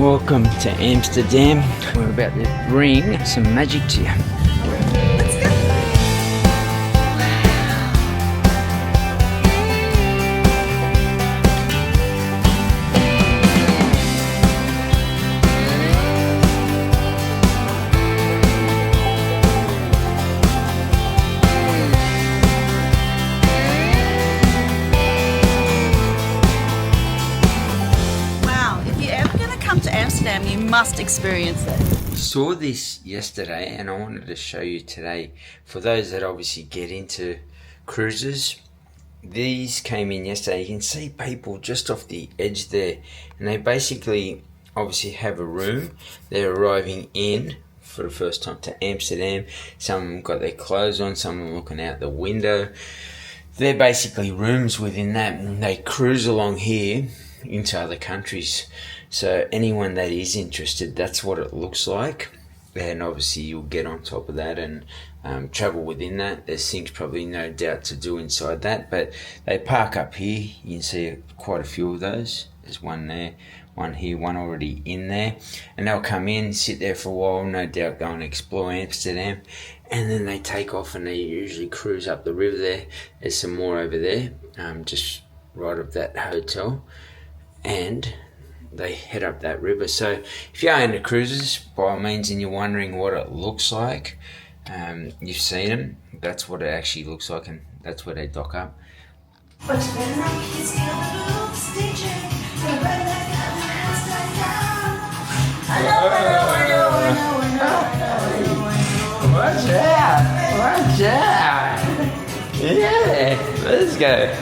Welcome to Amsterdam. We're about to bring some magic to you. Amsterdam, you must experience it. Saw this yesterday and I wanted to show you today. For those that obviously get into cruises, these came in yesterday. You can see people just off the edge there, and they basically obviously have a room. They're arriving in for the first time to Amsterdam. Some of them got their clothes on, some of them looking out the window. They're basically rooms within that, and they cruise along here into other countries. So anyone that is interested, that's what it looks like. And obviously you'll get on top of that and travel within that. There's things probably no doubt to do inside that, but they park up here. You can see quite a few of those. There's one there, one here, one already in there. And they'll come in, sit there for a while, no doubt go and explore Amsterdam. And then they take off and they usually cruise up the river there. There's some more over there, just right of that hotel. And they head up that river. So if you're into cruises, by all means, and you're wondering what it looks like, you've seen them. That's what it actually looks like, and that's where they dock up. Watch out! Yeah, let's go.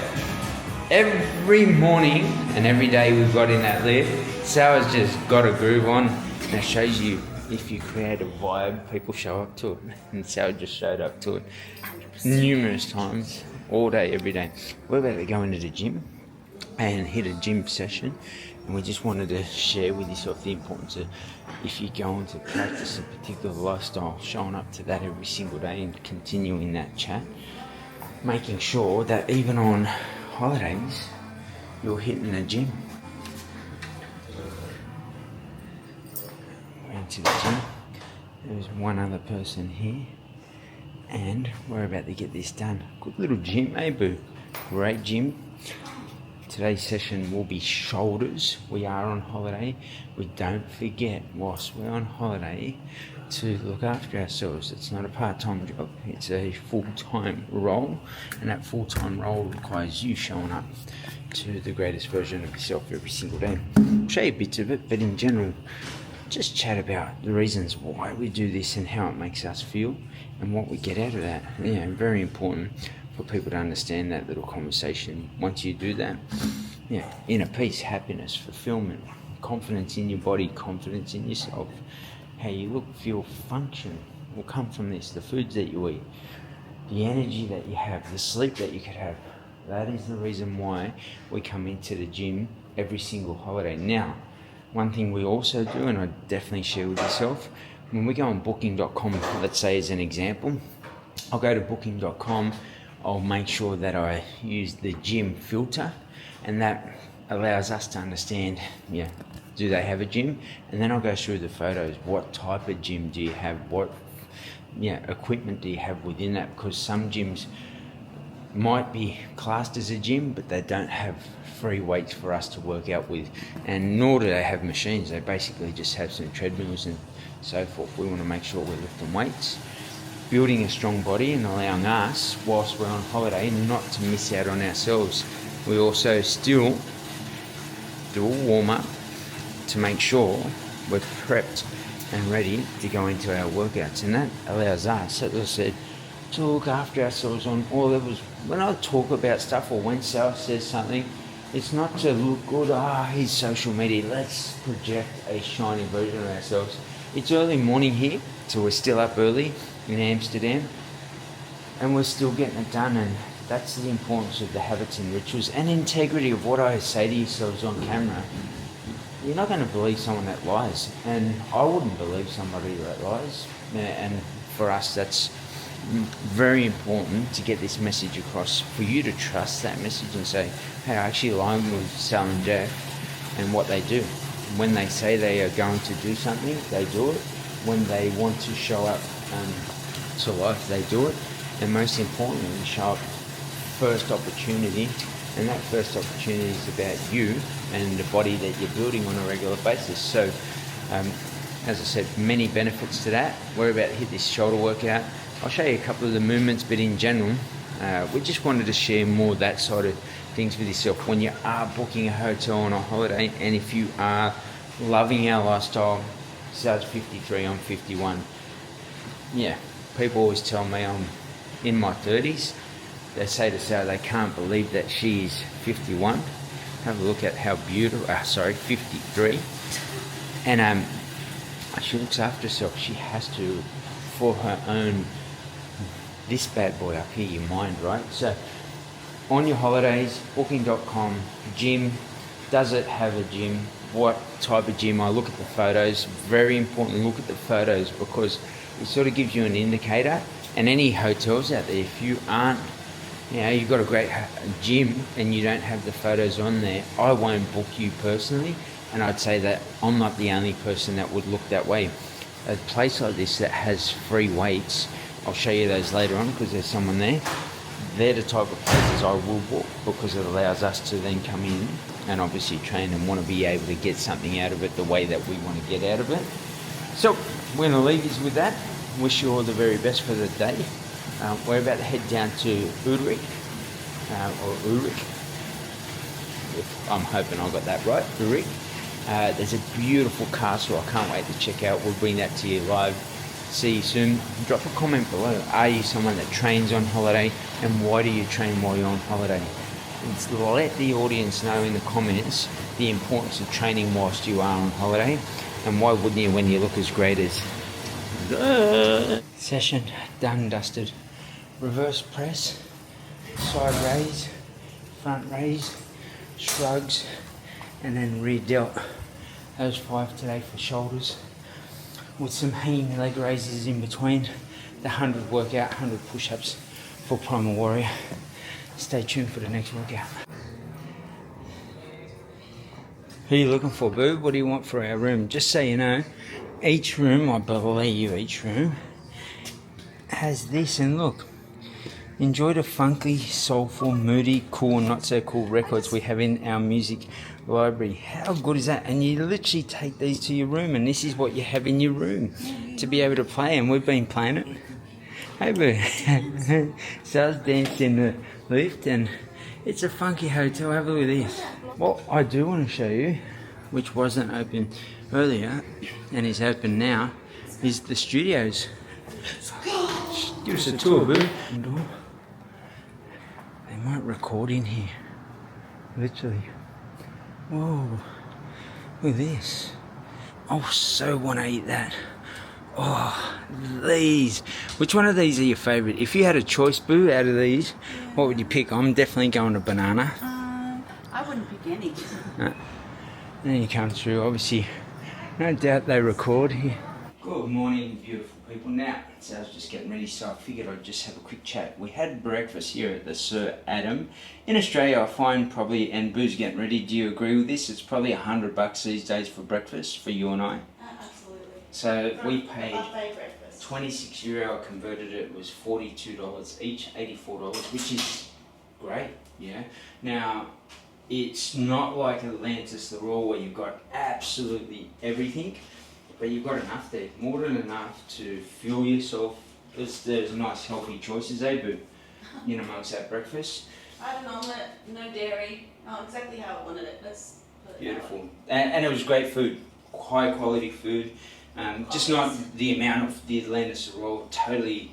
Every morning and every day we've got in that lift, Sarah's just got a groove on, and it shows you if you create a vibe, people show up to it. And Sarah just showed up to it numerous times, all day, every day. We're about to go into the gym and hit a gym session, and we just wanted to share with yourself the importance of, if you're going to practice a particular lifestyle, showing up to that every single day and continuing that chat, making sure that even on holidays you're hitting the gym. Went to the gym. There's one other person here, and we're about to get this done. Good little gym, eh, boo? Great gym. Today's session will be shoulders. We are on holiday. We don't forget, whilst we're on holiday, to look after ourselves. It's not a part-time job, it's a full-time role, and that full-time role requires you showing up to the greatest version of yourself every single day. I'll show you bits of it, but in general, just chat about the reasons why we do this and how it makes us feel and what we get out of that. Yeah, very important for people to understand that little conversation. Once you do that, yeah, inner peace, happiness, fulfillment, confidence in your body, confidence in yourself, how you look, feel, function will come from this. The foods that you eat, the energy that you have, the sleep that you could have. That is the reason why we come into the gym every single holiday. Now, one thing we also do, and I definitely share with yourself, when we go on booking.com, let's say as an example, I'll go to booking.com, I'll make sure that I use the gym filter, and that allows us to understand, yeah, do they have a gym? And then I'll go through the photos. What type of gym do you have? What equipment do you have within that? Because some gyms might be classed as a gym, but they don't have free weights for us to work out with, and nor do they have machines. They basically just have some treadmills and so forth. We want to make sure we're lifting weights, building a strong body, and allowing us, whilst we're on holiday, not to miss out on ourselves. We also still do a warm-up to make sure we're prepped and ready to go into our workouts, and that allows us, as I said, to look after ourselves on all levels. When I talk about stuff, or when Sarah says something, it's not to look good, he's social media, let's project a shiny version of ourselves. It's early morning here, so we're still up early in Amsterdam, and we're still getting it done, and that's the importance of the habits and rituals and integrity of what I say to yourselves on camera. You're not going to believe someone that lies, and I wouldn't believe somebody that lies, and for us that's very important to get this message across, for you to trust that message and say, hey, I actually align with Sal and Jack and what they do. when they say they are going to do something, they do it. When they want to show up to life, they do it. And most importantly, show up first opportunity. And that first opportunity is about you and the body that you're building on a regular basis. So, as I said, many benefits to that. We're about to hit this shoulder workout. I'll show you a couple of the movements, but in general, we just wanted to share more of that sort of things with yourself when you are booking a hotel on a holiday, and if you are loving our lifestyle. Sarah's 53, I'm 51. Yeah, people always tell me I'm in my 30s. They say to Sarah they can't believe that she is 51. Have a look at how beautiful, 53. And she looks after herself. She has to, for her own, this bad boy up here, your mind, right? So on your holidays, booking.com, gym, does it have a gym? What type of gym? I look at the photos. Very important, look at the photos, because it sort of gives you an indicator. And any hotels out there, if you aren't, you've got a great gym and you don't have the photos on there, I won't book you personally. And I'd say that I'm not the only person that would look that way. A place like this that has free weights, I'll show you those later on because there's someone there. They're the type of places I will book, because it allows us to then come in and obviously train and want to be able to get something out of it the way that we want to get out of it. So we're going to leave you with that. Wish you all the very best for the day. We're about to head down to Utrecht, or Ulrich. I'm hoping I got that right, Utrecht. There's a beautiful castle I can't wait to check out. We'll bring that to you live. See you soon. Drop a comment below. Are you someone that trains on holiday, and why do you train while you're on holiday? Let the audience know in the comments the importance of training whilst you are on holiday, and why wouldn't you when you look as great as... Session done, dusted. Reverse press, side raise, front raise, shrugs, and then rear delt. Those 5 today for shoulders, with some hanging leg raises in between. The 100 workout, 100 push-ups for Primal Warrior. Stay tuned for the next workout. Who are you looking for, boo? What do you want for our room? Just so you know, each room, I believe each room, has this, and look. Enjoy the funky, soulful, moody, cool and not so cool records we have in our music library. How good is that? And you literally take these to your room, and this is what you have in your room to be able to play, and we've been playing it. Hey boo. So I was dancing in the lift, and it's a funky hotel. Have a look at this. What I do want to show you, which wasn't open earlier and is open now, is the studios. Give us a tour, boo. They might record in here. Literally. Whoa. Look at this. I so want to eat that. Oh, these. Which one of these are your favourite? If you had a choice, boo, out of these, what would you pick? I'm definitely going to banana. I wouldn't pick any. Then you come through, obviously. No doubt they record here. Good morning, beautiful people. Now, so I was just getting ready, so I figured I'd just have a quick chat. We had breakfast here at the Sir Adam. In Australia, I find probably, and Boo's getting ready, do you agree with this? It's probably $100 these days for breakfast, for you and I. Absolutely. So we paid €26, I converted it, was $42 each, $84, which is great, yeah. Now, it's not like Atlantis, the Royal, where you've got absolutely everything. But you've got enough there, more than enough to fuel yourself. There's nice healthy choices, eh, Boo? In amongst that breakfast. I had an omelette, no dairy, exactly how I wanted it. Let's put it Beautiful. And it was great food, high quality food. Just not the amount of the Atlantis Royal, totally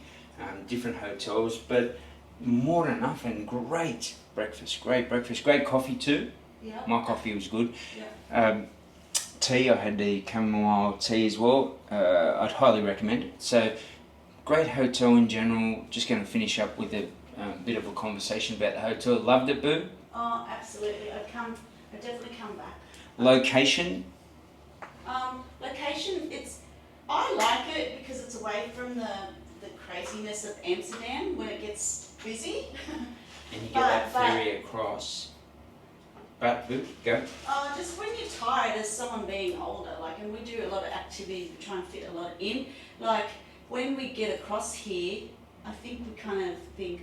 different hotels, but more than enough, and great breakfast, great coffee too. Yeah. My coffee was good. Yeah. Tea, I had the chamomile tea as well. I'd highly recommend it. So, great hotel in general. Just going to finish up with a bit of a conversation about the hotel. Loved it, Boo? Oh, absolutely. I'd definitely come back. Location? Location, I like it because it's away from the craziness of Amsterdam when it gets busy. And you get that ferry across. But boo, go. Just when you're tired as someone being older, like, and we do a lot of activities, we try and fit a lot in. Like, when we get across here, I think we kind of think,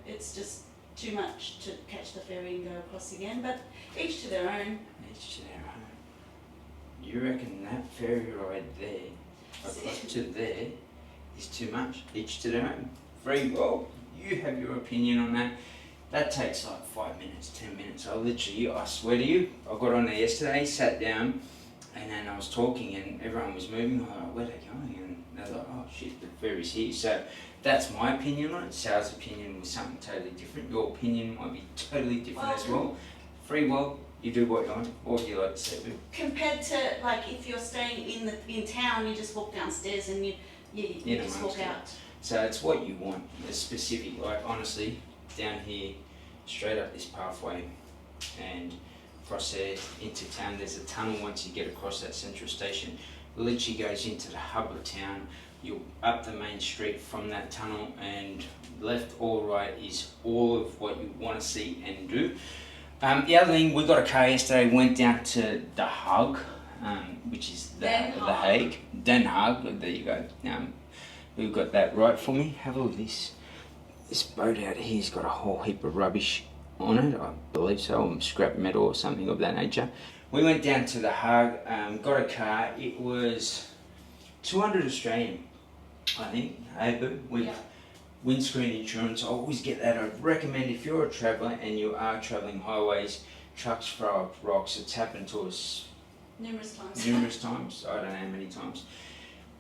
it's just too much to catch the ferry and go across again. But each to their own. Each to their own. You reckon that ferry ride there, across to there, is too much? Each to their own. Very well. You have your opinion on that. That takes like 5 minutes, 10 minutes. I swear to you, I got on there yesterday, sat down, and then I was talking and everyone was moving. I was like, where are they going? And they were like, oh shit, the ferry's here. So that's my opinion on it. Sal's opinion was something totally different. Your opinion might be totally different as well. Free will, you do what you want. What would you like to say, Boo? Compared to, like, if you're staying in town, you just walk downstairs and you just walk out. So it's what you want, a specific, like honestly, down here, straight up this pathway and across there into town, there's a tunnel once you get across that central station. It literally goes into the hub of town. You're up the main street from that tunnel, and left or right is all of what you want to see and do. The other thing, we got a car yesterday, went down to the Haag, which is the Hague. Den Haag, there you go. We've got that right for me. Have a look at this. This boat out here's got a whole heap of rubbish on it, I believe so, scrap metal or something of that nature. We went down to the Haag, got a car. It was 200 Australian, I think, with windscreen insurance. I always get that. I'd recommend if you're a traveller and you are travelling highways, trucks throw up rocks. It's happened to us numerous times. I don't know how many times.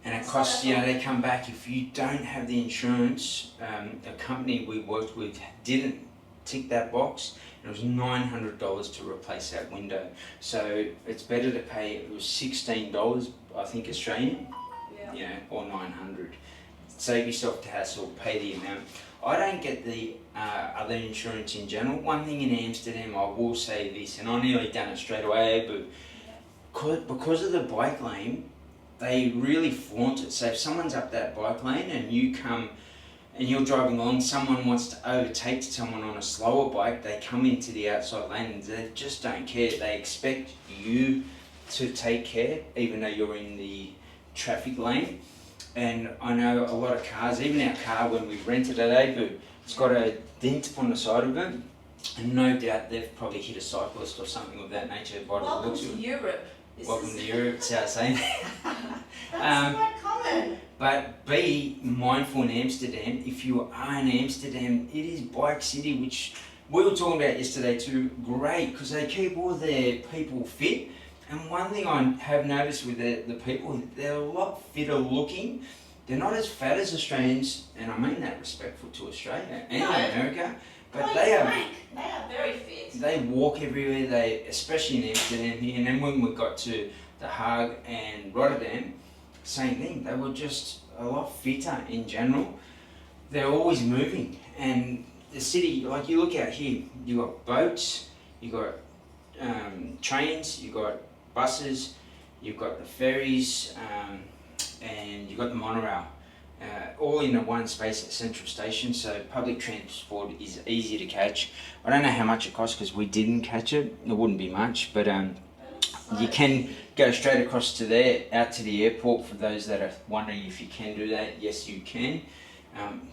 And it costs, they come back if you don't have the insurance. A company we worked with didn't tick that box. It was $900 to replace that window. So it's better to pay, it was $16, I think, Australian, or 900. Save yourself the hassle, pay the amount. I don't get the other insurance in general. One thing in Amsterdam, I will say this, and I nearly done it straight away, but because of the bike lane, they really flaunt it. So if someone's up that bike lane and you come and you're driving along, someone wants to overtake someone on a slower bike, they come into the outside lane and they just don't care. They expect you to take care, even though you're in the traffic lane. And I know a lot of cars, even our car when we rented it, it's got a dent on the side of it, and no doubt they've probably hit a cyclist or something of that nature. Welcome to Europe. Welcome to Europe, South saying. That's quite common. But be mindful in Amsterdam. If you are in Amsterdam, it is bike city, which we were talking about yesterday too. Great, because they keep all their people fit. And one thing I have noticed with the people, they're a lot fitter looking. They're not as fat as Australians, and I mean that respectful to Australia and America. But they are very fit. They walk everywhere, especially in Amsterdam here. And then when we got to the Haag and Rotterdam, same thing. They were just a lot fitter in general. They're always moving. And the city, like you look out here, you got boats, you got trains, you got buses, you've got the ferries, and you've got the monorail. All in one space at Central Station, so public transport is easy to catch. I don't know how much it costs because we didn't catch it. It wouldn't be much, but you can go straight across to there, out to the airport. For those that are wondering if you can do that, yes you can.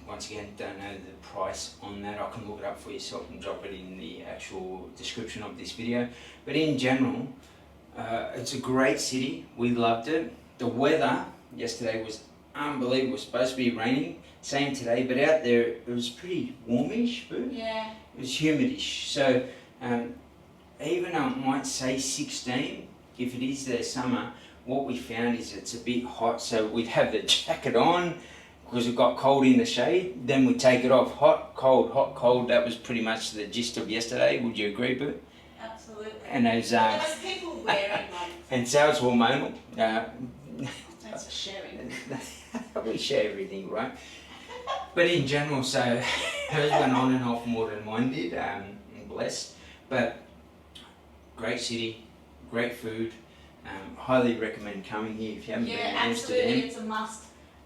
Once again, don't know the price on that. I can look it up for yourself and drop it in the actual description of this video. But in general, it's a great city. We loved it. The weather yesterday was unbelievable. It was supposed to be raining, same today, but out there it was pretty warmish, Boo. Yeah. It was humidish. So even though it might say 16, if it is their summer, what we found is it's a bit hot, so we'd have the jacket on because it got cold in the shade, then we take it off. Hot, cold. That was pretty much the gist of yesterday. Would you agree, Boo? Absolutely. And those there was people wearing like and Sal's hormonal. That's a sharing. We share everything, right? But in general, so hers went on and off more than mine did, bless. But great city, great food. Highly recommend coming here if you haven't been to Amsterdam. Absolutely, it's a must.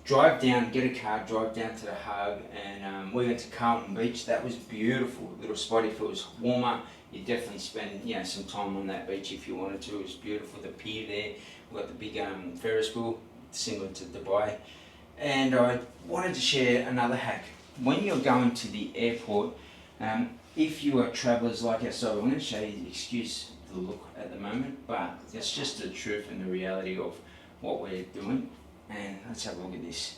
drive down, get a car, drive down to the Hague, and we went to Carlton Beach. That was beautiful, little spot. If it was warmer, you definitely spend some time on that beach if you wanted to. It was beautiful. The pier there, we've got the big Ferris wheel, similar to Dubai. And I wanted to share another hack. When you're going to the airport, if you are travellers like ourselves, I'm going to show you, excuse the look at the moment, but it's just the truth and the reality of what we're doing. And let's have a look at this.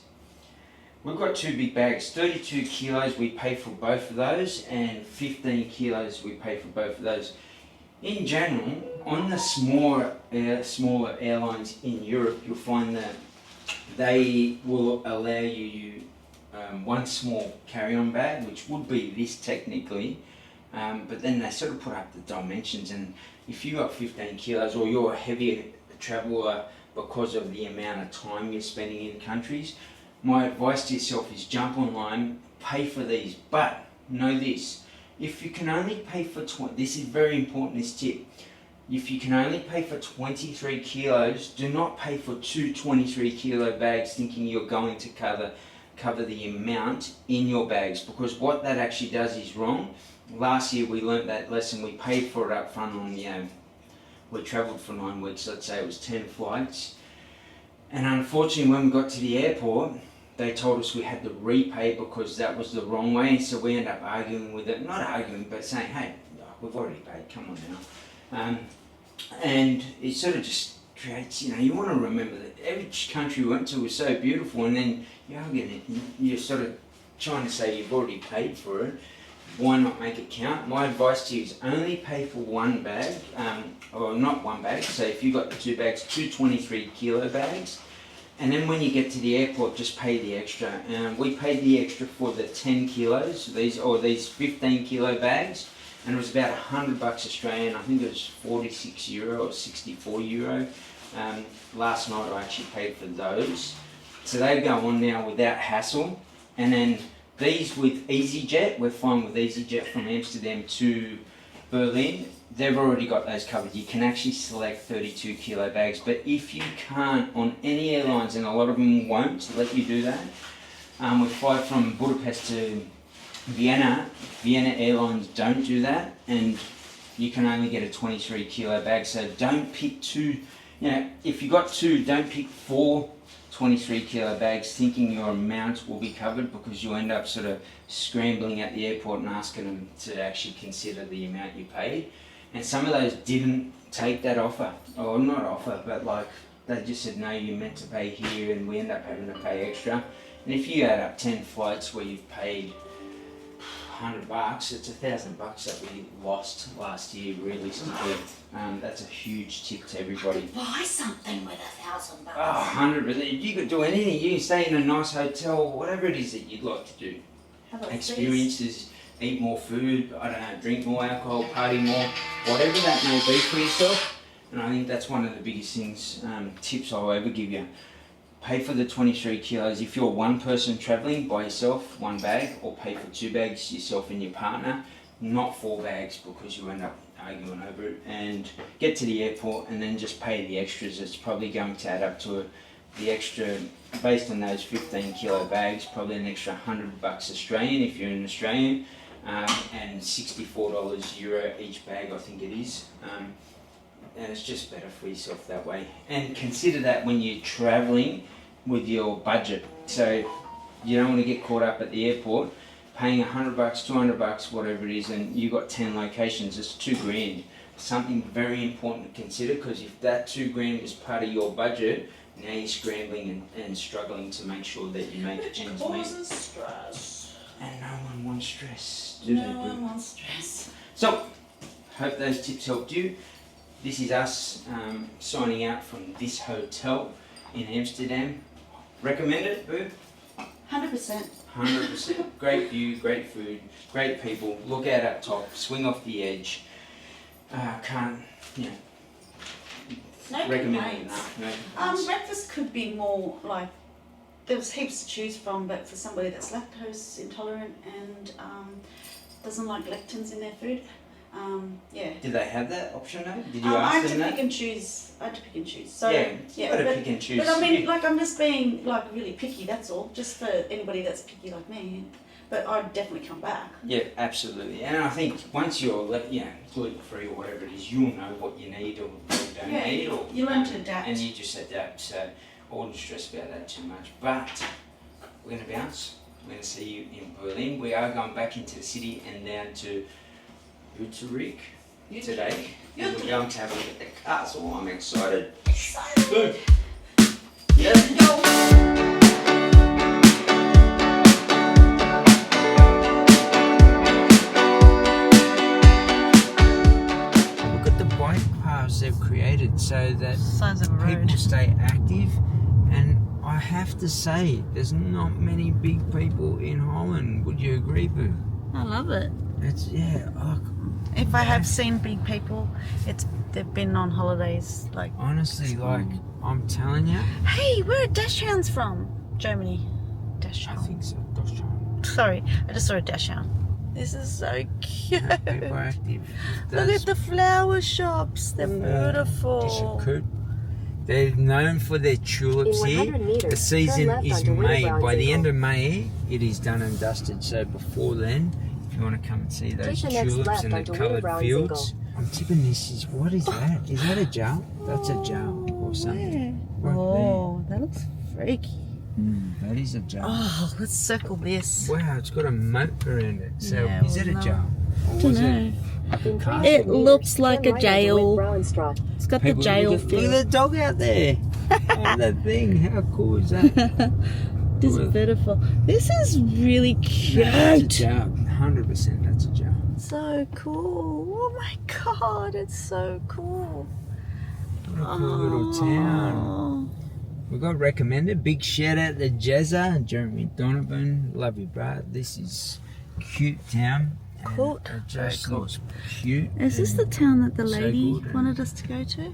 We've got two big bags, 32 kilos we pay for both of those, and 15 kilos we pay for both of those. In general, on the smaller airlines in Europe, you'll find that they will allow you one small carry-on bag, which would be this technically, but then they sort of put up the dimensions, and if you got 15 kilos or you're a heavier traveller because of the amount of time you're spending in countries, my advice to yourself is jump online, pay for these, but know this, if you can only pay for this is very important, this tip. If you can only pay for 23 kilos, do not pay for two 23 kilo bags thinking you're going to cover the amount in your bags, because what that actually does is wrong. Last year we learnt that lesson. We paid for it up front on we travelled for 9 weeks, let's say it was 10 flights, and unfortunately when we got to the airport they told us we had to repay because that was the wrong way. So we ended up arguing with it, not arguing but saying, hey, we've already paid, come on now. And it sort of just creates, you want to remember that every country we went to was so beautiful, and then you're sort of trying to say you've already paid for it. Why not make it count? My advice to you is only pay for one bag, or not one bag, so if you've got the two bags, two 23 kilo bags, and then when you get to the airport just pay the extra. We paid the extra for the 10 kilos, these 15 kilo bags, and it was about $100 Australian. I think it was 46 euro or 64 euro. Last night I actually paid for those. So they go on now without hassle. And then these with EasyJet, we're fine with EasyJet from Amsterdam to Berlin. They've already got those covered. You can actually select 32 kilo bags, but if you can't on any airlines, and a lot of them won't let you do that, we fly from Budapest to Vienna Airlines don't do that, and you can only get a 23 kilo bag. So don't pick two, if you got two, don't pick four 23 kilo bags thinking your amount will be covered, because you end up sort of scrambling at the airport and asking them to actually consider the amount you paid. And some of those didn't take that offer, or not offer, but like they just said, no, you're meant to pay here, and we end up having to pay extra. And if you add up 10 flights where you've paid $100, it's $1,000 that we lost last year, realistically. That's a huge tip to everybody. Buy something with $1,000. Oh, 100%. You could do anything. You can stay in a nice hotel, whatever it is that you'd like to do. Experiences, eat more food, I don't know, drink more alcohol, party more, whatever that may be for yourself. And I think that's one of the biggest things, tips I'll ever give you. Pay for the 23 kilos. If you're one person travelling by yourself, one bag, or pay for two bags, yourself and your partner, not 4 bags, because you end up arguing over it. And get to the airport and then just pay the extras. It's probably going to add up to the extra, based on those 15 kilo bags, probably an extra $100 Australian if you're an Australian, and $64 euro each bag, I think it is. And it's just better for yourself that way. And consider that when you're travelling with your budget. So you don't want to get caught up at the airport paying $100, $200, whatever it is, and you've got 10 locations, it's $2,000. Something very important to consider, because if that $2,000 is part of your budget, now you're scrambling and struggling to make sure that you make ends meet. Stress. And no one wants stress, No one wants stress. So, hope those tips helped you. This is us signing out from this hotel in Amsterdam. Recommend it, Boo? 100%. 100%. Great view, great food, great people. Look out up top, swing off the edge. No recommend it complaints. enough. No complaints. Breakfast could be more like, there was heaps to choose from, but for somebody that's lactose intolerant and doesn't like lectins in their food, Yeah. Did they have that option though? Did you I ask had them to that? pick and choose. I had to pick and choose. So Yeah, you gotta pick and choose. But I mean, like, I'm just being like really picky. That's all. Just for anybody that's picky like me. But I'd definitely come back. Yeah, absolutely. And I think once you're, gluten free or whatever it is, you'll know what you need or don't need. Or, you learn to adapt. And you just adapt. So I wouldn't stress about that too much. But we're going to bounce. We're going to see you in Berlin. We are going back into the city and down to Utrecht today. And we're going to have a look at the castle. I'm excited. Boom. Yeah. Look at the bike paths they've created so that people stay active. And I have to say, there's not many big people in Holland. Would you agree, Boo? I love it. It's, If I have seen big people, they've been on holidays. Like, honestly, I'm telling you. hey, where are Dachshunds from? Germany. Dachshund. I think so. Dachshund. Sorry, I just saw a Dachshund. This is so cute. People are active. Look at the flower shops. They're beautiful. Just cute. They're known for their tulips here. Meters, The season is onto May. Wilbrands By the Eagle. end of May, it is done and dusted. So before then, if you want to come and see those Take the next tulips left and the onto coloured Wilbrands fields, I'm tipping this is, what is that? Is that a gel? That's a gel or something. Right Oh, that looks freaky. there. That is a gel. Oh, let's circle this. Wow, it's got a moat around it. So Yeah, is it a well, gel? Or Don't was know. it like a In castle? 300 It meters, looks like turn a right jail. onto Wilbrands. It's got the People, jail look at feel. the dog out there. Oh, that thing. How cool is that? This is beautiful. This is really cute. That's a gel. 100% that's a gel. So cool. Oh my god, it's so cool. What a cool little town. We got recommended. Big shout out to Jezza and Jeremy Donovan. Love you, bro. This is cute town. and Cool. It just Very cool. looks cute. Is this and the town that the so lady good and- wanted us to go to? Yeah,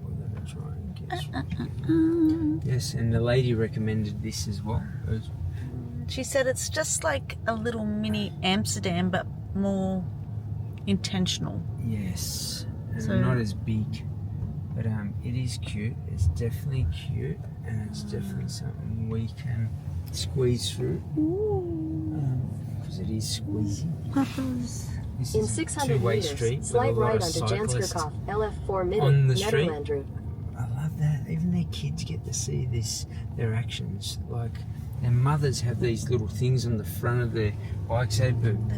we're gonna try and guess. Yes, and the lady recommended this as well. She said it's just like a little mini Amsterdam, but more intentional. Yes, and So- not as big, but it is cute. It's definitely cute, and it's definitely something we can squeeze through because it is squeezy. Papa's. This In is a 600 two-way meters, street with a slide lot right of onto cyclists. Janskirkhof, LF4 on Midden, the street. Nederland route. I love that. Even their kids get to see their actions. Like their mothers have these little things on the front of their bikes, They're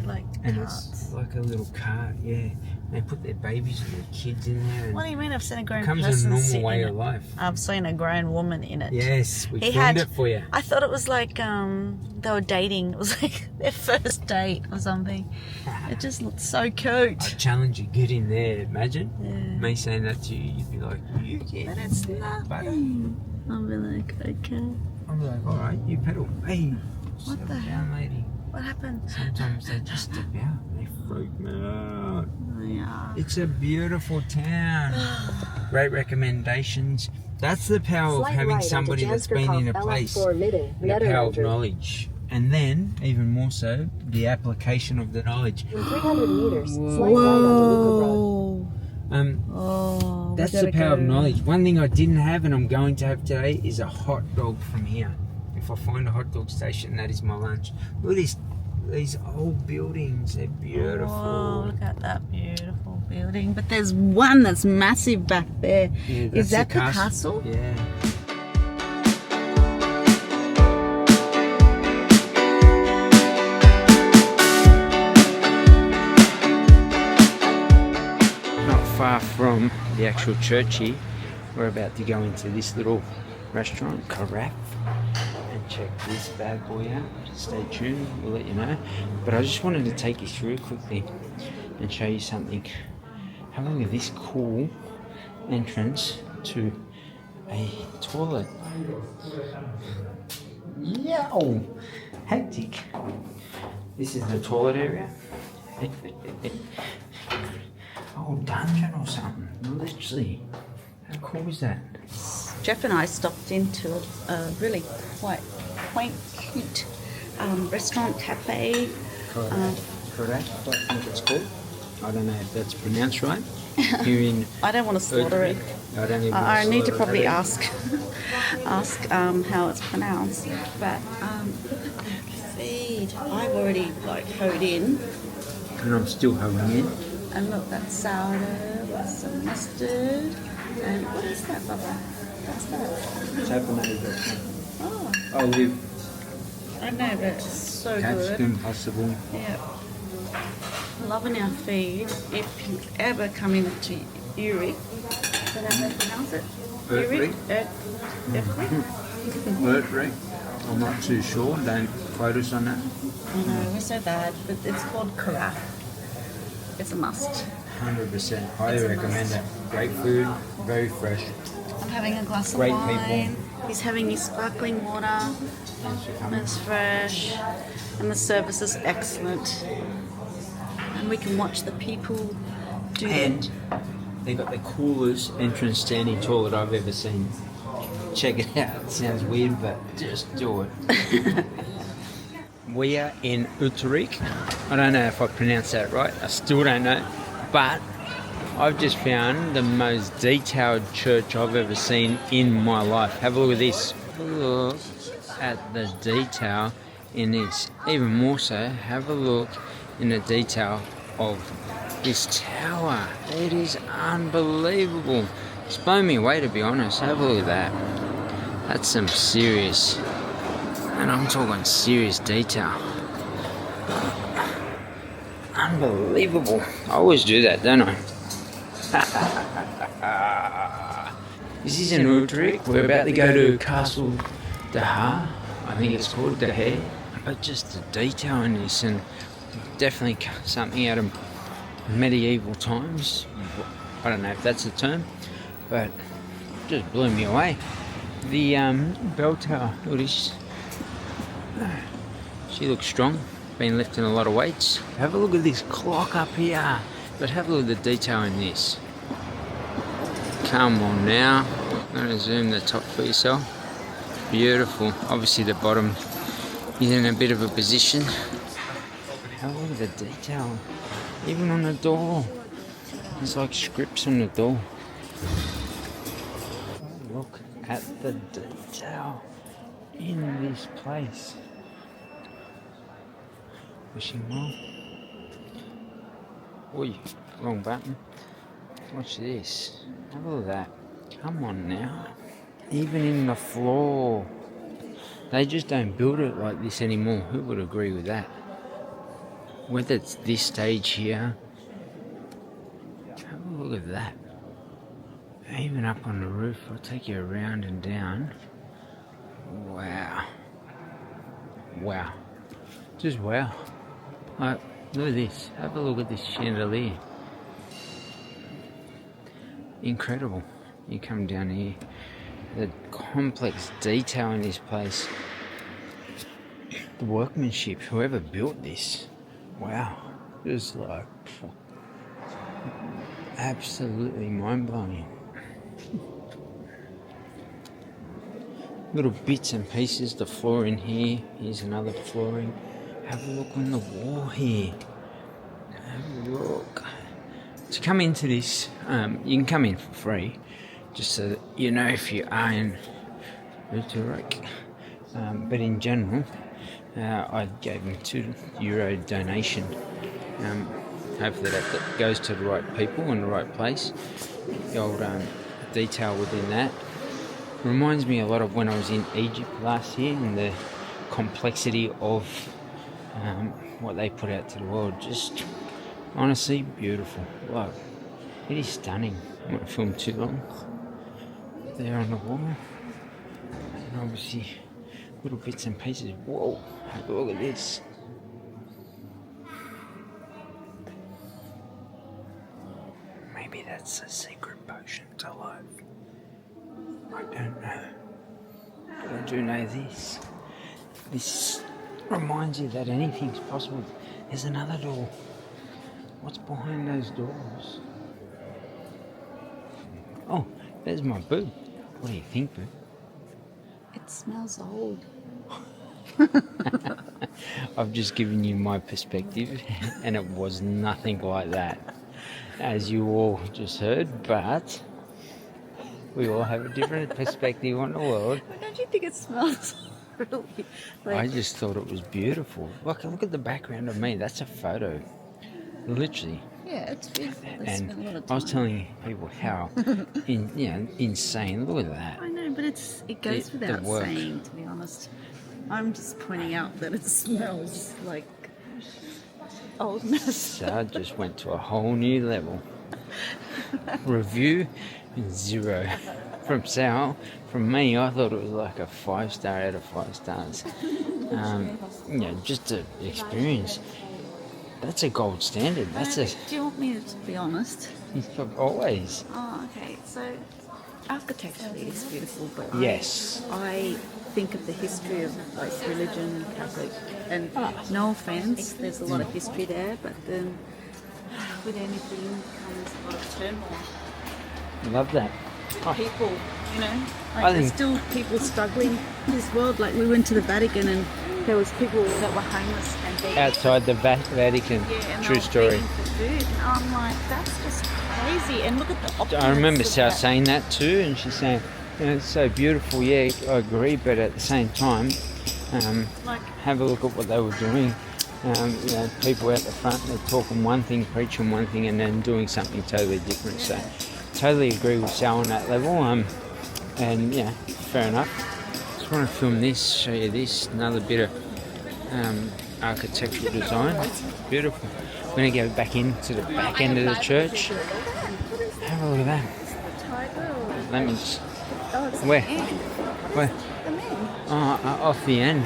like and carts. it's like a little cart. Yeah, they put their babies and their kids in there. And What do you mean? I've seen a it grown becomes a person normal sit way in of it. life. I've seen a grown woman in it. Yes, we He filmed had- it for you. I thought it was like they were dating. It was like their first date or something. It just looked so I cute. challenge you, get in there. Imagine Yeah. me saying that to you. You'd be like, you get But in it's there, butter. nothing. I'll be like, okay. I'll be like, all right, you pedal. Hey, What settle the down, lady. What happened? Sometimes they just step out. They freak me out. Oh, yeah. It's a beautiful town. Great recommendations. That's the power of Slide having right onto somebody that's been in a Janskirkhof, place. LF4 Midden, The power Nederland of route. knowledge. And then, even more so, the application of the knowledge. In 300 meters, slide right onto Lucabrod. Um, Oh, that's the power of knowledge. One thing I didn't have and I'm going to have today is a hot dog from here. If I find a hot dog station, that is my lunch. Look at these old buildings. They're beautiful. Oh, look at that beautiful building. But there's one that's massive back there. Yeah, Is that's that the castle? Yeah. Not far from the actual church here, we're about to go into this little restaurant, Carafe, and check this bad boy out. Stay tuned, we'll let you know. But I just wanted to take you through quickly and show you something. Have a look at this cool entrance to a toilet. Yow! Hectic. This is the toilet area. Oh, dungeon or something. Literally. How cool is that? Jeff and I stopped into a really quite quaint, cute restaurant cafe. Correct. I think it's called. I don't know if that's pronounced right. Here in I don't want to slaughter it. I don't even I need to slaughter probably that. ask how it's pronounced. But feed. I've already like hoed in. And I'm still hoeing in. And look, that's sourdough, that's some mustard. And what is that, Bubba? What's that? Tapenade, Oh, olive, I know, but it's so good. capsicum, possible. Yeah. Loving our feed. If you ever come into Utrecht, is that how they pronounce it? Utrecht. Utrecht? I'm not too sure. Don't quote us on that. I know, we're so bad, but it's called carafe. It's a must. 100%. Highly It's a recommend must. it. Great food, very fresh. I'm having a glass Great of wine. people. He's having his sparkling water. Thanks for coming. It's fresh. And the service is excellent. And we can watch the people do And they got the coolest entrance standing toilet I've ever seen. Check it out. It sounds weird, but just do it. We are in Utrecht. I don't know if I pronounced that right. I still don't know. But I've just found the most detailed church I've ever seen in my life. Have a look at this. Look at the detail in this. Even more so, have a look in the detail of this tower. It is unbelievable. It's blown me away, to be honest. Have a look at that. That's some serious, and I'm talking serious detail. Unbelievable. I always do that, don't I? This is in Utrecht. We're about to go to Castle de Haar. I think it's called de Haar. But just the detail in this, and definitely something out of medieval times. I don't know if that's the term, but it just blew me away. The bell tower, look at this. She looks strong, been lifting a lot of weights. Have a look at this clock up here, but have a look at the detail in this. Come on now, I'm going to zoom the top for yourself. Beautiful. Obviously the bottom is in a bit of a position. Have a look at the detail, even on the door. There's like scripts on the door. Look at the detail in this place. Wishing well. Oi, wrong button. Watch this. Have a look at that. Come on now. Even in the floor. They just don't build it like this anymore. Who would agree with that? Whether it's this stage here. Have a look at that. Even up on the roof, I'll take you around and down. Wow. Wow. Just wow. Like, look at this. Have a look at this chandelier. Incredible. You come down here. The complex detail in this place. The workmanship, whoever built this. Wow. Just like absolutely mind-blowing. Little bits and pieces, the floor in here. Here's another flooring. Have a look on the wall here. Have a look. To come into this, you can come in for free, just so that you know if you are in Utrecht. But in general, I gave them €2 donation. Hopefully that goes to the right people in the right place. The old detail within that reminds me a lot of when I was in Egypt last year, and the complexity of what they put out to the world. Just honestly beautiful. Wow, it is stunning. I won't film too long. There on the wall, and obviously little bits and pieces. Whoa, have a look at this. Maybe that's a secret potion to life. I don't know. But I do know this. This reminds you that anything's possible. There's another door. What's behind those doors? Oh, there's my boo. What do you think, boo? It smells old. I've just given you my perspective, and it was nothing like that, as you all just heard, but we all have a different perspective on the world. But don't you think it smells really I just thought it was beautiful. Look at the background of me. That's a photo. Literally. Yeah, it's beautiful. They And spend a lot of I was time. telling people how insane. Look at that. I know, but it goes The without work. saying, to be honest. I'm just pointing out that it smells like oldness. So I just went to a whole new level. Review 0 from Sal. From me, I thought it was like a 5-star out of 5 stars. Just the experience. That's a gold standard. Do you want me to be honest? Always. Oh, okay. So, architecturally it's beautiful, but Yes. I think of the history of like religion, Catholic, and no offense, there's a lot of history there, but then with anything comes a lot of turmoil. Love that. People, you know, I like there's think- still people struggling in this world. Like we went to the Vatican and there was people that were homeless and begging. Outside the Vatican. Yeah, and True they were story. begging for food. And I'm like, that's just crazy. And look at the opulence I remember of Sal that. saying that too, and she's saying, it's so beautiful. Yeah, I agree, but at the same time, Like, have a look at what they were doing. People out the front, they're talking one thing, preaching one thing, and then doing something totally different. So, totally agree with Sal on that level. And yeah, fair enough. Just want to film this, show you this, another bit of architectural design. Beautiful. We're going to go back into the back end of the church. Have a look at that. Let me just. Where? Where? Oh, off the end.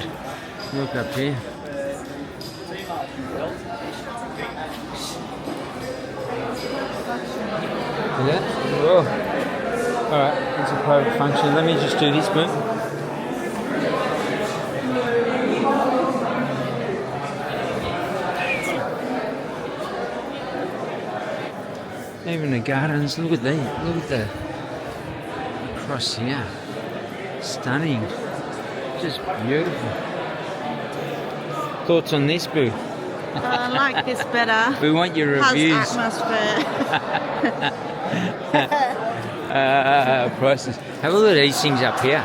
Look up here. Is that? Whoa. Alright, it's a private function. Let me just do this bit. Even the gardens, look at the cross here. Stunning. Just beautiful. Thoughts on this, Boo? I like this better. We want your reviews. Has atmosphere. Prices. Have a look at these things up here.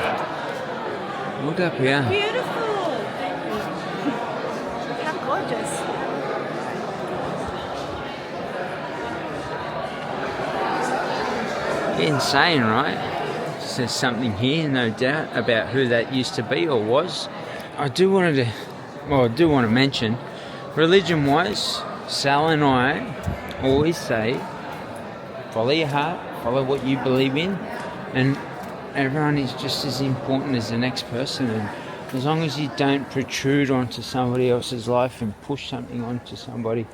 Look up here. Beautiful. How gorgeous. Insane, right? There's something here, no doubt, about who that used to be or was. I do want to mention, religion-wise, Sal and I always say, follow your heart, follow what you believe in, and everyone is just as important as the next person. And as long as you don't protrude onto somebody else's life and push something onto somebody,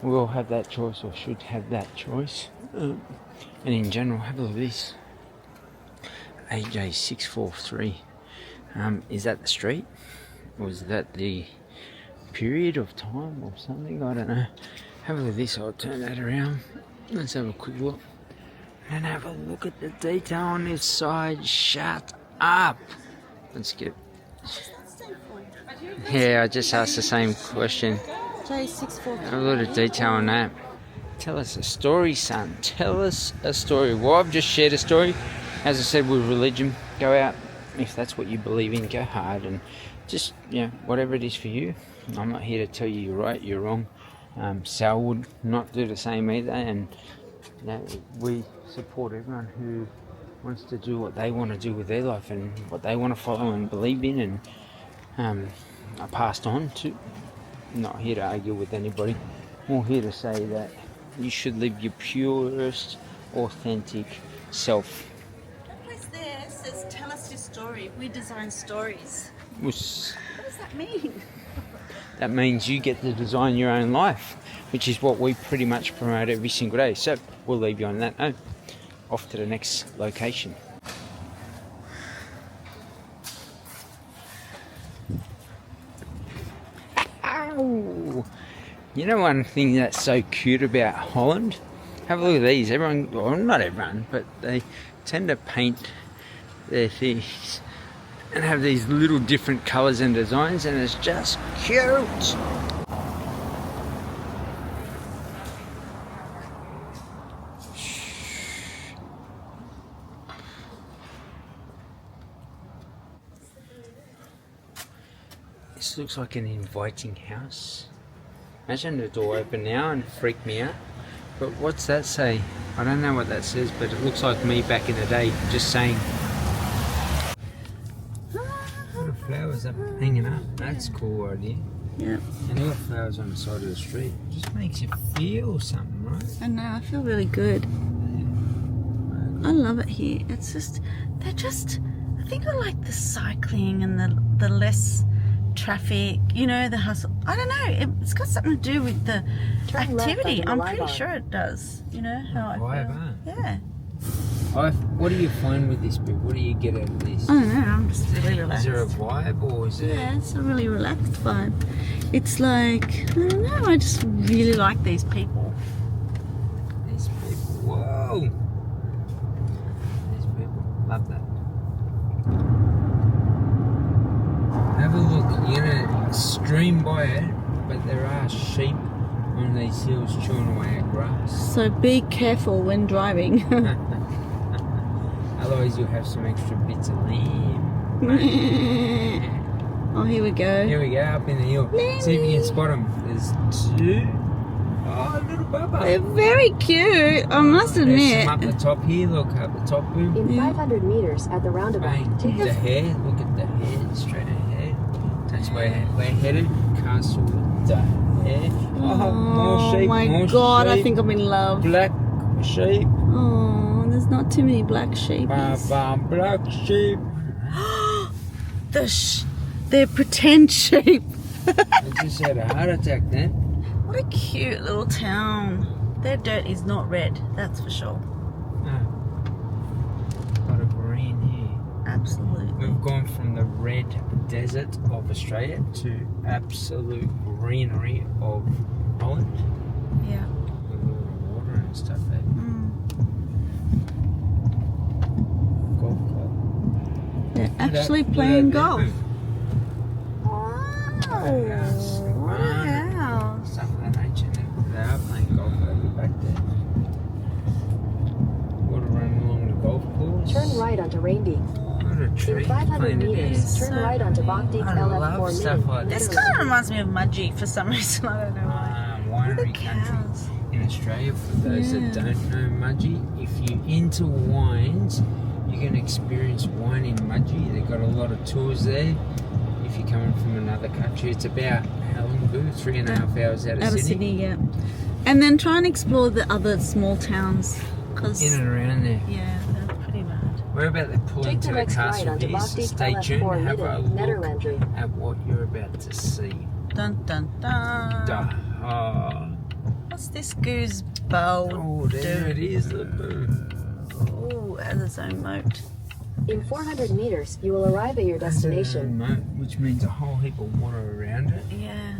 we all have that choice, or should have that choice. And in general, have a look at this. AJ643. Is that the street? Or is that the period of time or something? I don't know. Have a look at this. I'll turn that around. Let's have a quick look. And have a look at the detail on this side. Shut up. Let's get... Yeah, I just asked the same question. J643. Have a lot of detail on that. Tell us a story, son. Tell us a story. Well, I've just shared a story. As I said, with religion, go out. If that's what you believe in, go hard. And just, whatever it is for you. I'm not here to tell you you're right, you're wrong. Sal would not do the same either. And we support everyone who wants to do what they want to do with their life and what they want to follow and believe in. And are passed on to. I'm not here to argue with anybody. More here to say that you should live your purest, authentic self. That place there says, tell us your story. We design stories. Which, What does that mean? that means you get to design your own life, which is what we pretty much promote every single day. So we'll leave you on that note. Off to the next location. Ow! You know one thing that's so cute about Holland? Have a look at these. Everyone, well, not everyone, but they tend to paint their things and have these little different colours and designs, and it's just cute. This looks like an inviting house. Imagine the door open now and freak me out. But what's that say? I don't know what that says, but it looks like me back in the day, just saying. Little flowers up, hanging up. That's a cool idea. Yeah. And little flowers on the side of the street. Just makes you feel something, right? I know, I feel really good. I love it here. It's just, I think I like the cycling and the less traffic, you know, the hustle. I don't know, it's got something to do with the activity. I'm pretty sure it does, you know, how I feel. Yeah. What do you find with this bit? What do you get out of this? I don't know, I'm just really relaxed. Is there a vibe or is it? Yeah, it's a really relaxed vibe. It's like, I don't know, I just really like these people. These people, whoa! These people, love that. Have a look, you're gonna stream by it, but there are sheep on these hills chewing away at grass. So be careful when driving. Otherwise you'll have some extra bits of lamb. Oh, here we go. Here we go, up in the hill. Lammy. See if you can spot them. There's two. Oh, little bubba. They're very cute, I must There's admit. some up the top here, look, up the top boom. In 500 meters at the roundabout, Bang, take the a hair, look at the hair, straight ahead. That's where we're headed, Castle the Hair. Oh, more sheep, my more God, sheep. I think I'm in love. Black sheep. Oh, there's not too many black sheep. Black sheep. They're pretend sheep. I just had a heart attack then. What a cute little town. Their dirt is not red, that's for sure. Oh. Got a green here. Absolutely. We've gone from the red desert of Australia to absolute greenery of Holland. Yeah. With all the water and stuff there. Golf club. They're Look at actually that- playing look at that golf. view. Wow. Yes. Wow. Some of the nature there. They are playing golf over back there. Water running along the golf course. turn right onto Reindeer. What a In treat 500 planet meters, is. turn right onto Bokdik I LF4 love stuff Mini. like This this. kind of reminds me of Mudgee for some reason. I don't know why. Winery Look at country cows. in Australia. For those Yeah. that don't know Mudgee, if you're into wines, you can experience wine in Mudgee. They've got a lot of tours there. If you're coming from another country, it's about how long, Boo? 3.5 hours out of Sydney. Yeah. And then try and explore the other small towns. Cause, In and around there. yeah, they're pretty mad. We're about to pull Take into the the next right castle onto here, so Bokdik stay tuned LF4 and have a Midden, look Nederlandry. at what you're about to see. Dun dun dun. Duh. What's this goose bowl? Oh, there it is, the Boo. Oh, it has its own moat. In 400 meters, you will arrive at your destination. Which means a whole heap of water around it. Yeah.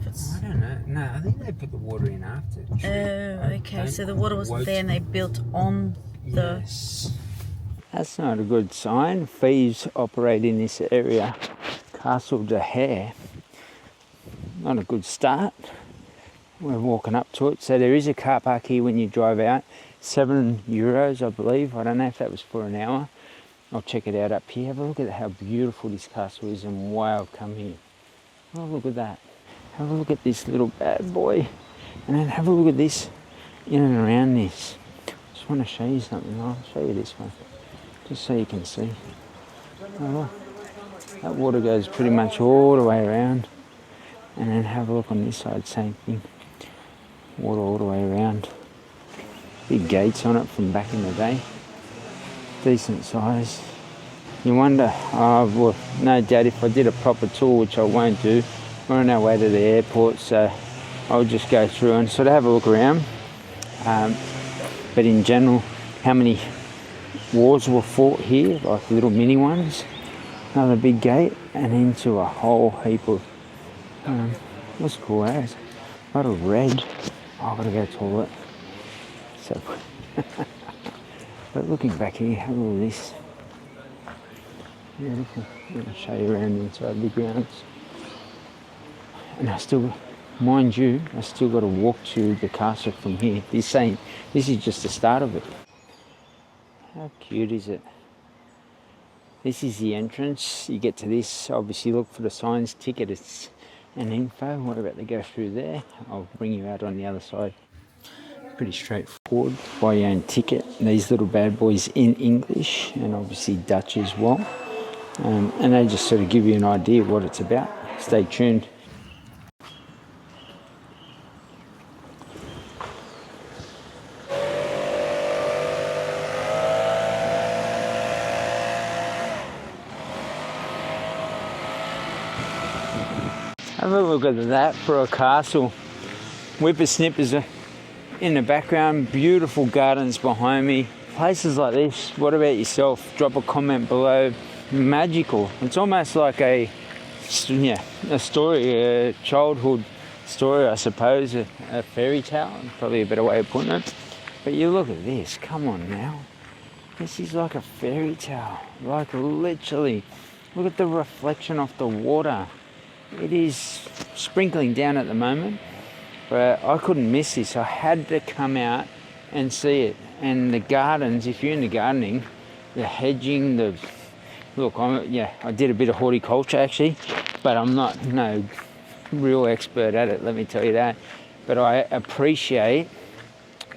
If it's. I don't know. No, I think they put the water in after. Oh, okay. So the water wasn't there and they built on the. Yes. That's not a good sign. Thieves operate in this area. Castle de Haar. Not a good start. We're walking up to it. So there is a car park here when you drive out. €7, I believe. I don't know if that was for an hour. I'll check it out up here. Have a look at how beautiful this castle is and why I've come here. Oh, look at that. Have a look at this little bad boy. And then have a look at this in and around this. Just want to show you something. I'll show you this one. Just so you can see. Oh, that water goes pretty much all the way around. And then have a look on this side, same thing. Water all the way around. Big gates on it from back in the day. Decent size. You wonder, well, no doubt if I did a proper tour, which I won't do, we're on our way to the airport, so I'll just go through and sort of have a look around. But in general, how many wars were fought here, like little mini ones. Another big gate and into a whole heap of, what's cool as? A lot of red. Oh, I've got to go to the toilet. So, but looking back here, have a look at this. Beautiful. I'll show you around inside the grounds. And I still, mind you, I still got to walk to the castle from here. This is just the start of it. How cute is it? This is the entrance. You get to this, obviously look for the signs, tickets and info. We're about to go through there. I'll bring you out on the other side. Pretty straightforward. Buy your own ticket. These little bad boys in English and obviously Dutch as well. And they just sort of give you an idea of what it's about. Stay tuned. Have a look at that for a castle. Whippersnippers are in the background, beautiful gardens behind me. Places like this, what about yourself? Drop a comment below. Magical. It's almost like a story, a childhood story, I suppose, a fairy tale, probably a better way of putting it. But you look at this, come on now. This is like a fairy tale, like literally. Look at the reflection of the water. It is sprinkling down at the moment, but I couldn't miss this. I had to come out and see it. And the gardens, if you're into gardening, the hedging, I did a bit of horticulture actually, but I'm not no real expert at it, let me tell you that. But I appreciate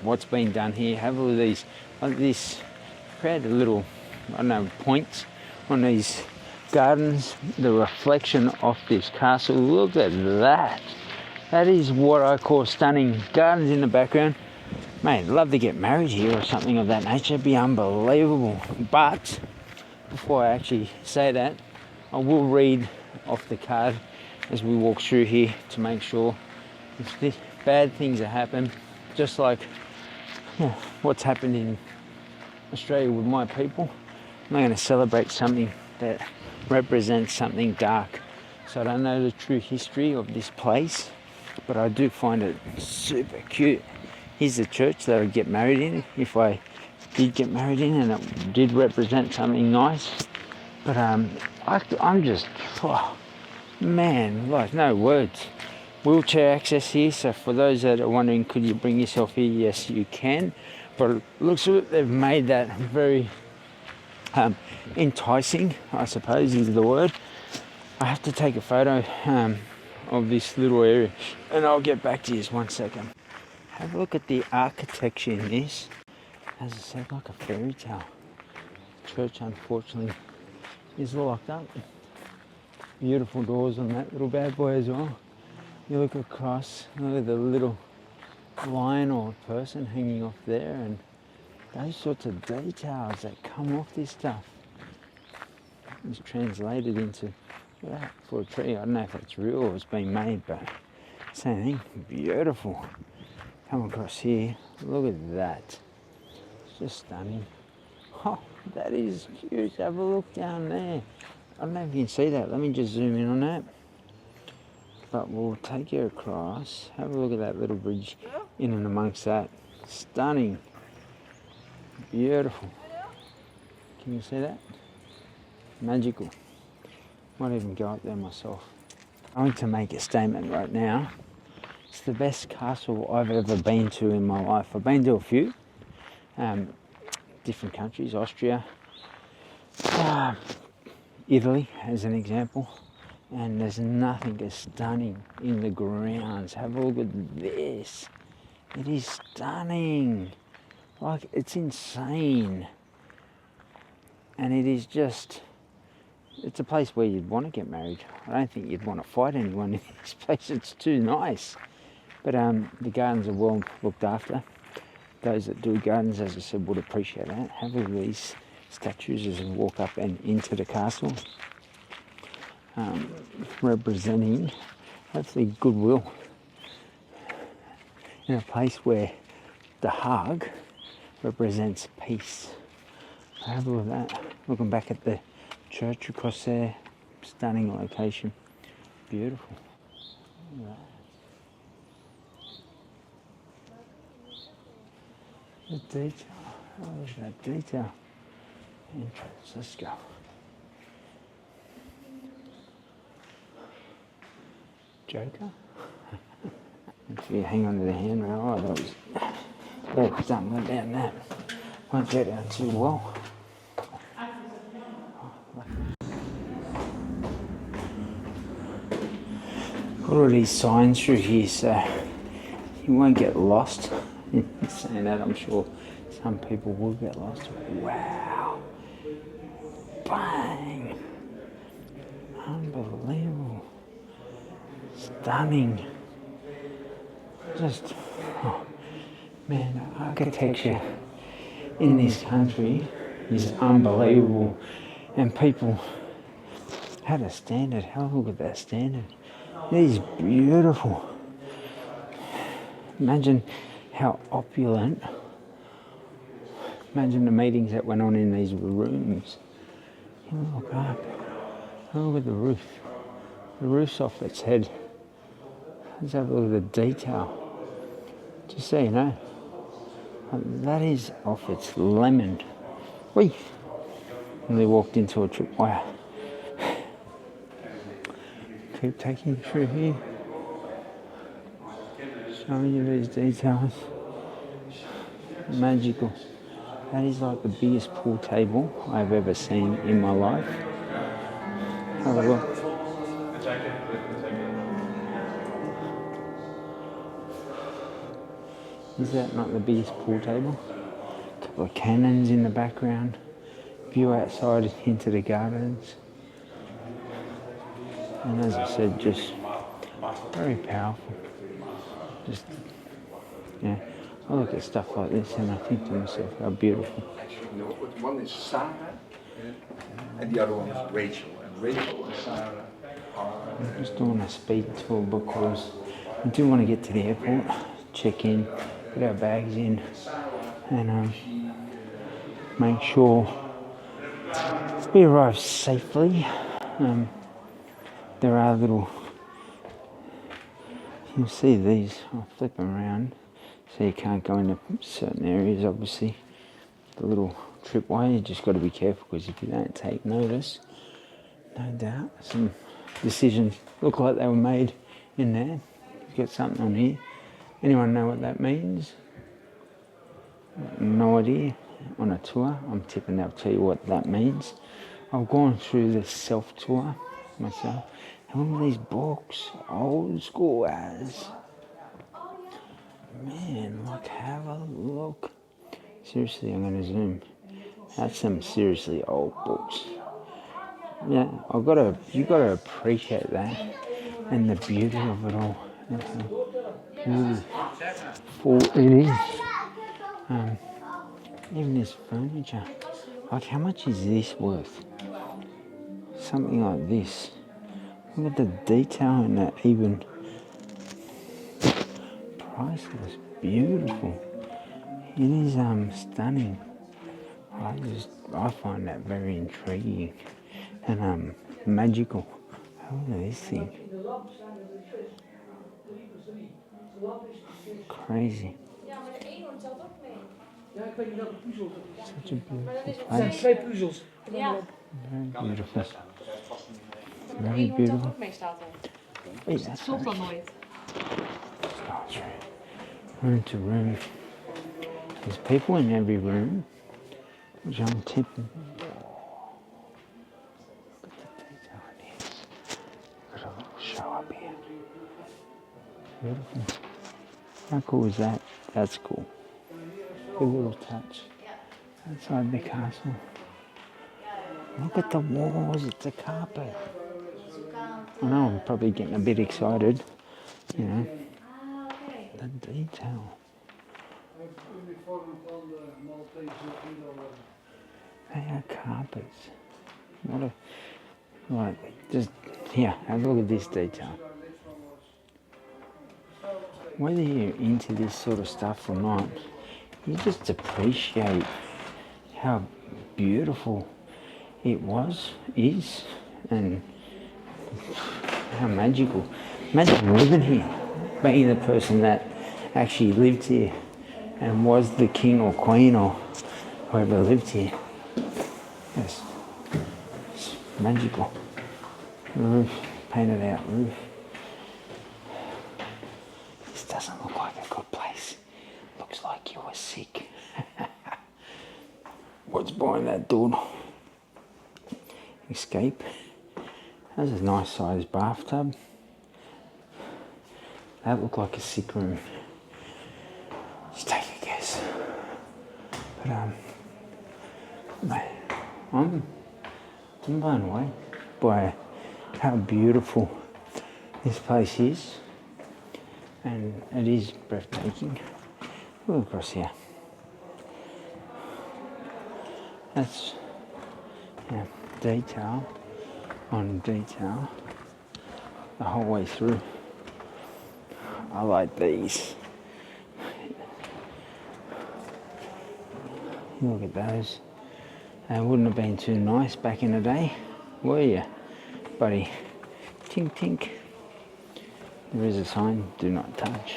what's been done here. Have a look at these, like this, create a little, I don't know, points on these gardens, the reflection of this castle. Look at that. That is what I call stunning. Gardens in the background. Mate, I'd love to get married here or something of that nature. It'd be unbelievable. But before I actually say that, I will read off the card as we walk through here to make sure if bad things that happen, just like what's happened in Australia with my people, I'm not going to celebrate something that represents something dark. So I don't know the true history of this place, but I do find it super cute. Here's the church that I'd get married in if I did get married in and it did represent something nice. But I'm just, man, like no words. Wheelchair access here, so for those that are wondering could you bring yourself here, yes you can. But it looks like they've made that very enticing, I suppose is the word. I have to take a photo of this little area and I'll get back to you in 1 second. Have a look at the architecture in this. As I said, like a fairy tale. Church unfortunately is locked up. Beautiful doors on that little bad boy as well. You look across, look at the little lion or person hanging off there and those sorts of details that come off this stuff. It's translated into that for a tree. I don't know if it's real or it's been made, but same thing. Beautiful. Come across here. Look at that. It's just stunning. Oh, that is huge. Have a look down there. I don't know if you can see that. Let me just zoom in on that. But we'll take you across. Have a look at that little bridge in and amongst that. Stunning. Beautiful. Can you see that? Magical. Might even go up there myself. I'm going to make a statement right now. It's the best castle I've ever been to in my life. I've been to a few different countries, Austria, Italy as an example, and there's nothing as stunning in the grounds. Have a look at this. It is stunning. Like, it's insane. And it is just, it's a place where you'd want to get married. I don't think you'd want to fight anyone in this place. It's too nice. But the gardens are well looked after. Those that do gardens, as I said, would appreciate that. Have a look at these statues as we walk up and into the castle, representing hopefully goodwill in a place where the Haag represents peace. Have a look at that. Looking back at the church across there, stunning location, beautiful. Look at that. The detail, oh, look at that detail. Entrance, let's go. Joker. If you hang on to the handrail, oh, that was something down that. Won't go down too well. Got all these signs through here, so you won't get lost. Saying that, I'm sure some people will get lost. Wow. Bang. Unbelievable. Stunning. Just, oh, man, the architecture in this country is unbelievable. And people had a standard. Have a look at that standard. It is beautiful. Imagine how opulent. Imagine the meetings that went on in these rooms. You look up. Look at the roof. The roof's off its head. Let's have a look at the detail. Just so you know, that is off its lemon. Whee! And they walked into a tripwire. Keep taking you through here. Showing you these details. Magical. That is like the biggest pool table I've ever seen in my life. Have a look. Is that not the biggest pool table? A couple of cannons in the background. View outside into the gardens. And as I said, just very powerful. Just, yeah. I look at stuff like this and I think to myself, how beautiful. One is Sarah and the other one is Rachel. And Rachel and Sarah are... I'm just doing a speed tour because I do want to get to the airport, check in, put our bags in, and make sure we arrive safely. There are little, you'll see these, I'll flip them around so you can't go into certain areas obviously. The little tripway, you just got to be careful because if you don't take notice, no doubt some decisions look like they were made in there. You've got something on here. Anyone know what that means? No idea. On a tour, I'm tipping they'll tell you what that means. I've gone through the self-tour myself. And all these books, old school as. Man, like, have a look. Seriously, I'm going to zoom. That's some seriously old books. Yeah, you gotta appreciate that and the beauty of it all. Beautiful it is. Even this furniture. Like, how much is this worth? Something like this. Look at the detail in that, even priceless, beautiful. It is stunning. I find that very intriguing and magical. Look at this thing. Crazy. Such a beautiful place. Twee puzzels. Very beautiful. Very beautiful. Wait, that's Klopt dan nooit. Room to room. There's people in every room, which I'm tipping. Look at the detail in here. Got a little show up here. Beautiful. How cool is that? That's cool. Good little touch. Outside the castle. Look at the walls, it's a carpet. I know I'm probably getting a bit excited, you know. The detail. They are carpets. What a, right, just here, have a look at this detail. Whether you're into this sort of stuff or not, you just appreciate how beautiful it is, and how magical. Imagine living here, being the person that actually lived here and was the king or queen or whoever lived here. Yes, it's magical. The roof, painted out roof. behind that door. Escape. That's a nice sized bathtub. That looked like a sick room. Just take a guess. But mate, I'm blown away by how beautiful this place is, and it is breathtaking. Look across here. That's detail on detail the whole way through. I like these. Look at those. They wouldn't have been too nice back in the day, were you, buddy? Tink tink. There is a sign, do not touch.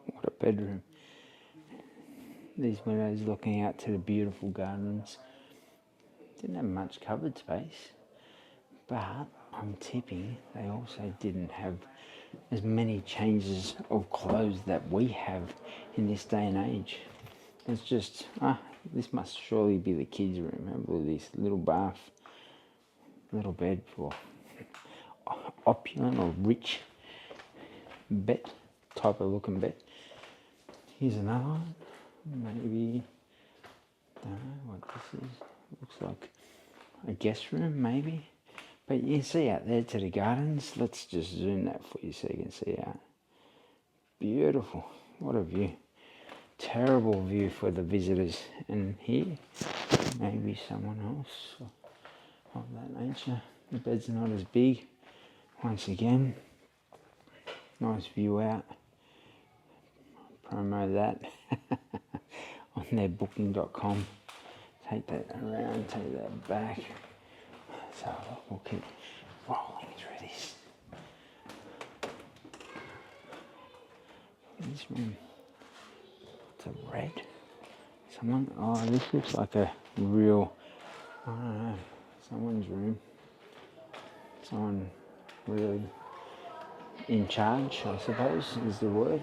What a bedroom. These windows looking out to the beautiful gardens. Didn't have much covered space, but I'm tipping they also didn't have as many changes of clothes that we have in this day and age. It's just, this must surely be the kids' room. Have this little bath, little bed for opulent or rich bed, type of looking bed. Here's another one, maybe, don't know what this is. Looks like a guest room, maybe. But you can see out there to the gardens. Let's just zoom that for you so you can see out. Beautiful. What a view. Terrible view for the visitors. And here, maybe someone else of that nature. The beds are not as big. Once again, nice view out. Promo that on their booking.com. Take that around, take that back. So we'll keep rolling through this. This room, it's a red. This looks like a real, I don't know, someone's room. Someone really in charge, I suppose, is the word.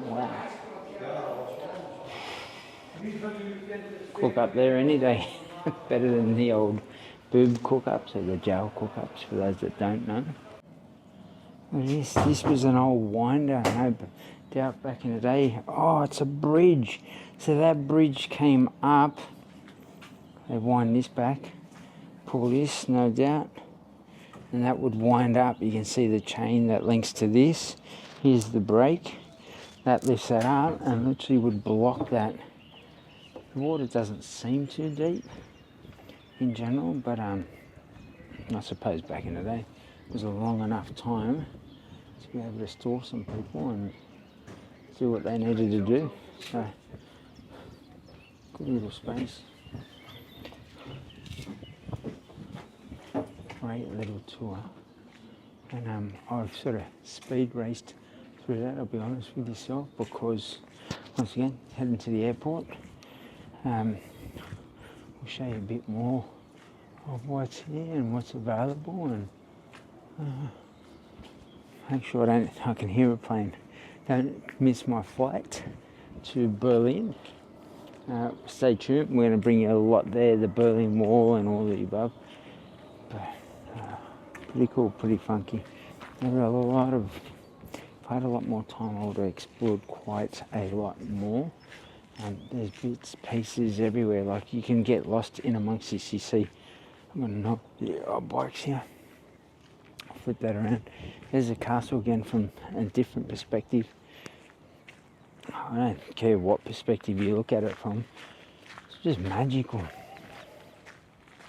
Wow. Cook up there any day. Better than the old boob cook-ups or the jail cook-ups, for those that don't know. This was an old winder, no doubt, back in the day. Oh, it's a bridge. So that bridge came up. They wind this back, pull this, no doubt, and that would wind up. You can see the chain that links to this. Here's the brake. That lifts that up and literally would block that. The water doesn't seem too deep in general, but I suppose back in the day it was a long enough time to be able to store some people and do what they needed to do. So, good little space. Great little tour. And I've sort of speed raced through that, I'll be honest with yourself, because once again, heading to the airport. We'll show you a bit more of what's here and what's available, and make sure I can hear a plane. Don't miss my flight to Berlin. Stay tuned, we're going to bring you a lot there, the Berlin Wall and all the above. But pretty cool, pretty funky. If I had a lot more time, I would have explored quite a lot more. There's bits, pieces everywhere, like you can get lost in amongst this. You see, I'm going to knock the bikes here. flip that around. There's the castle again from a different perspective. I don't care what perspective you look at it from. It's just magical.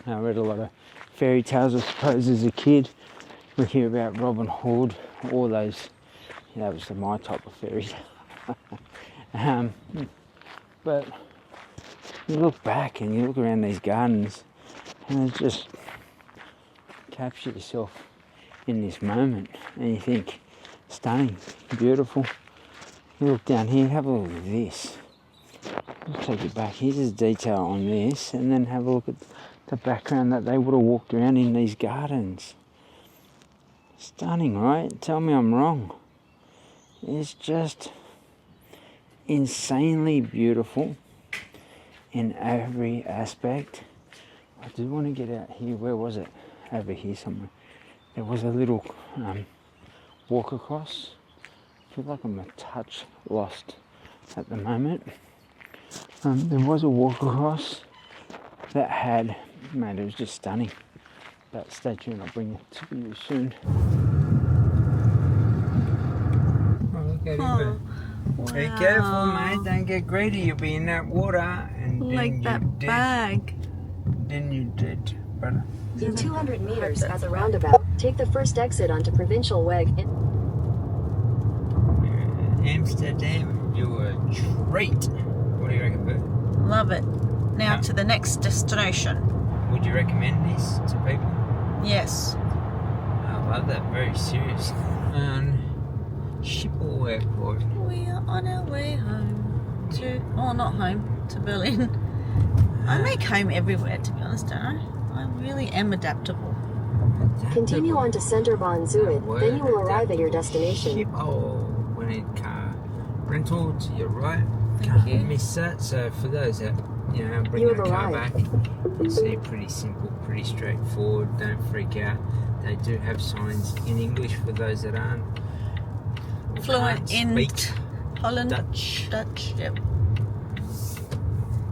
I read a lot of fairy tales, I suppose, as a kid. We hear about Robin Hood, all those. That was my type of fairy tale. But you look back and you look around these gardens and it's just capture yourself in this moment and you think, stunning, beautiful. You look down here, have a look at this. I'll take you back. Here's the detail on this, and then have a look at the background that they would have walked around in these gardens. Stunning, right? Tell me I'm wrong. It's just insanely beautiful in every aspect. I do want to get out here. Where was it? Over here somewhere. There was a little walk across. I feel like I'm a touch lost at the moment. There was a walk across that had, man, it was just stunning. But stay tuned, I'll bring it to you soon. Oh, look at him. Wow. Be careful, mate, don't get greedy, you'll be in that water and Like that bag. Then you did, brother. In 200 meters at the roundabout, take the first exit onto Provincial Weg. Amsterdam, you're a treat. What do you reckon, Bert? Love it. Now to the next destination. Would you recommend this to people? Yes. I love that, very serious. Schiphol Airport. We are on our way home to, oh, not home, to Berlin. I make home everywhere, to be honest, don't I? I really am adaptable. Continue on to Centerbahn Zuid, then you will arrive at your destination. Schiphol, we need car rental to your right. Thank you. Can't miss that. So for those that, you know, bring You their have car arrived. back, you see, pretty simple, pretty straightforward. Don't freak out. They do have signs in English for those that aren't. or Fluent can't in speak Holland. Dutch. Yep.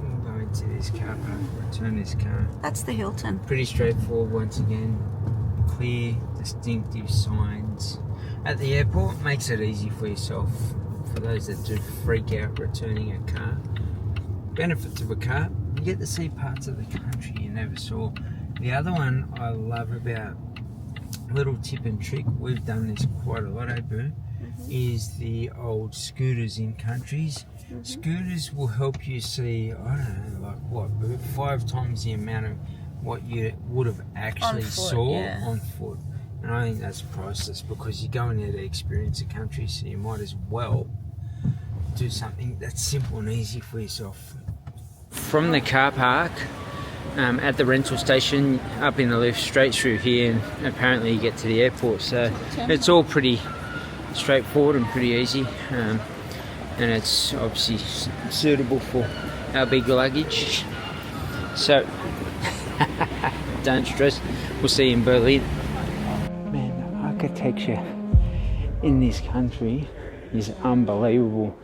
We'll go into this car park, return this car. That's the Hilton. Pretty straightforward once again. Clear, distinctive signs. At the airport, makes it easy for yourself. For those that do freak out returning a car. Benefits of a car, you get to see parts of the country you never saw. The other one I love about, little tip and trick, we've done this quite a lot, Boo, is the old scooters in countries. Scooters will help you see, I don't know, like what, Boo, 5 times the amount of what you would have actually On foot, saw yeah. on foot. And I think that's priceless because you're going there to experience a country, so you might as well do something that's simple and easy for yourself. From the car park at the rental station, up in the lift straight through here, and apparently you get to the airport, so it's all pretty straightforward and pretty easy, and it's obviously suitable for our big luggage, so don't stress, we'll see you in Berlin. Man, the architecture in this country is unbelievable.